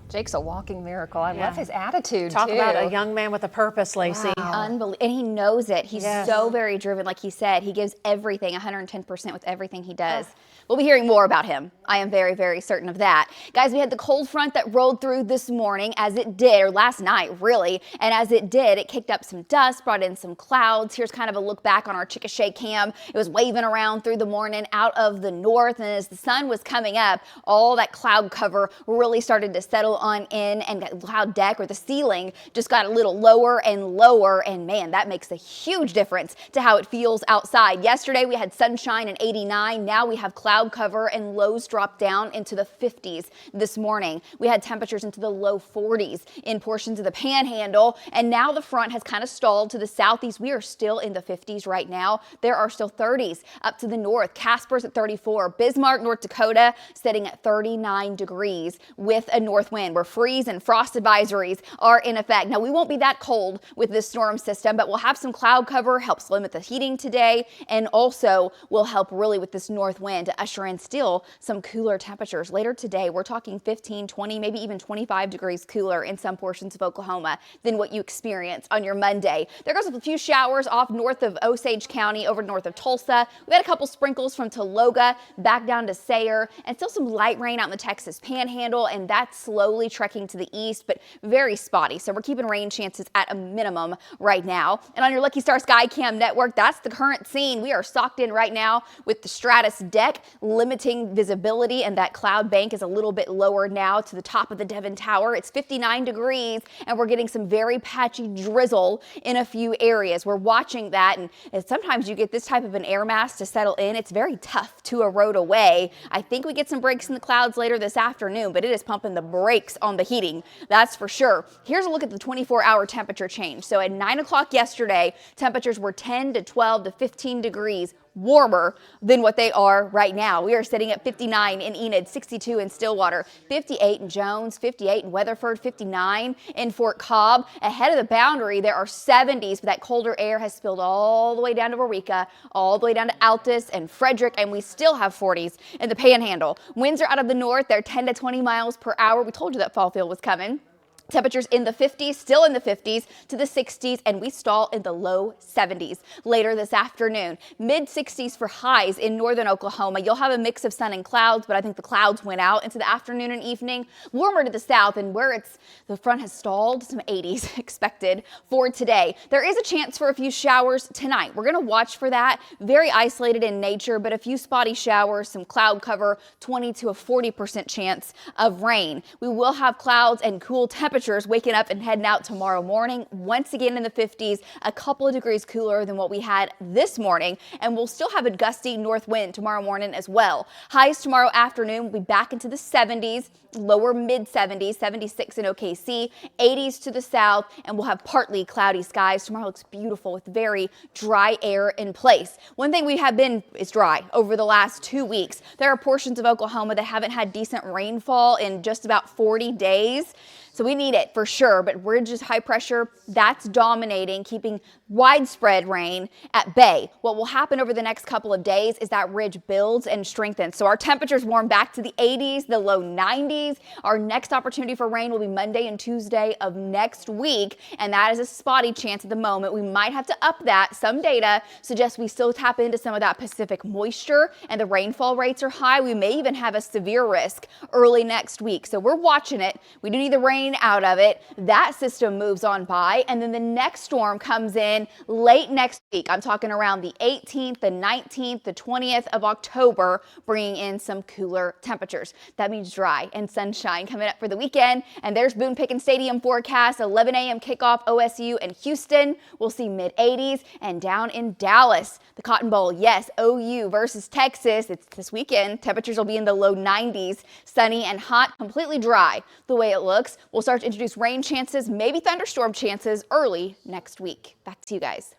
Jake's a walking miracle. I love his attitude, Talk too. about a young man with a purpose, Lacey. Wow. Unbelievable. And he knows it. He's so very driven. Like he said, he gives everything, 110% with everything he does. We'll be hearing more about him. I am very, very certain of that. Guys, we had the cold front that rolled through this morning as it did, or last night, really. And as it did, it kicked up some dust, brought in some clouds. Here's kind of a look back on our Chickasha cam. It was waving around through the morning out of the north. And as the sun was coming up, all that cloud cover really started to settle on in, and the cloud deck or the ceiling just got a little lower and lower. And man, that makes a huge difference to how it feels outside. Yesterday, we had sunshine and 89. Now we have cloud cover and lows drop down into the 50s this morning. We had temperatures into the low 40s in portions of the panhandle, and now the front has kind of stalled to the southeast. We are still in the 50s right now. There are still 30s up to the north. Casper's at 34. Bismarck, North Dakota, sitting at 39 degrees with a north wind where freeze and frost advisories are in effect. Now, we won't be that cold with this storm system, but we'll have some cloud cover, helps limit the heating today, and also will help really with this north wind to usher in still some cooler temperatures. Later today, we're talking 15, 20, maybe even 25 degrees cooler in some portions of Oklahoma than what you experience on your Monday. There goes a few showers off north of Osage County over north of Tulsa. We had a couple sprinkles from Tologa back down to Sayre, and still some light rain out in the Texas Panhandle, and that's slowly trekking to the east, but very spotty. So we're keeping rain chances at a minimum right now. And on your Lucky Star Sky Cam network, that's the current scene. We are socked in right now with the stratus deck, limiting visibility, and that cloud bank is a little bit lower now to the top of the Devon Tower. It's 59 degrees, and we're getting some very patchy drizzle in a few areas. We're watching that, and sometimes you get this type of an air mass to settle in. It's very tough to erode away. I think we get some breaks in the clouds later this afternoon, but it is pumping the brakes on the heating, that's for sure. Here's a look at the 24-hour temperature change. So at 9 o'clock yesterday, temperatures were 10 to 12 to 15 degrees warmer than what they are right now. We are sitting at 59 in Enid, 62 in Stillwater, 58 in Jones, 58 in Weatherford, 59 in Fort Cobb. Ahead of the boundary, there are 70s, but that colder air has spilled all the way down to Eureka, all the way down to Altus and Frederick, and we still have 40s in the Panhandle. Winds are out of the north. They're 10 to 20 miles per hour. We told you that fall field was coming. Temperatures in the 50s, still in the 50s to the 60s, and we stall in the low 70s later this afternoon. Mid 60s for highs in northern Oklahoma. You'll have a mix of sun and clouds, but I think the clouds went out into the afternoon and evening. Warmer to the south, and where the front has stalled, some 80s expected for today. There is a chance for a few showers tonight. We're going to watch for that. Very isolated in nature, but a few spotty showers, some cloud cover, 20 to a 40% chance of rain. We will have clouds and cool temperatures waking up and heading out tomorrow morning. Once again in the 50s, a couple of degrees cooler than what we had this morning, and we'll still have a gusty north wind tomorrow morning as well. Highs tomorrow afternoon will be back into the 70s, lower mid 70s, 76 in OKC, 80s to the south, and we'll have partly cloudy skies. Tomorrow looks beautiful with very dry air in place. One thing we have been is dry over the last 2 weeks. There are portions of Oklahoma that haven't had decent rainfall in just about 40 days. So we need it for sure, but we're just high pressure. That's dominating, keeping widespread rain at bay. What will happen over the next couple of days is that ridge builds and strengthens. So our temperatures warm back to the 80s, the low 90s. Our next opportunity for rain will be Monday and Tuesday of next week, and that is a spotty chance at the moment. We might have to up that. Some data suggests we still tap into some of that Pacific moisture, and the rainfall rates are high. We may even have a severe risk early next week. So we're watching it. We do need the rain out of it. That system moves on by, and then the next storm comes in late next week. I'm talking around the 18th, the 19th, the 20th of October, bringing in some cooler temperatures. That means dry and sunshine coming up for the weekend. And there's Boone Pickens Stadium forecast, 11 a.m. kickoff, OSU and Houston. We'll see mid 80s, and down in Dallas, the Cotton Bowl, yes, OU versus Texas. It's this weekend. Temperatures will be in the low 90s, sunny and hot, completely dry the way it looks. We'll start to introduce rain chances, maybe thunderstorm chances early next week. Back to you guys.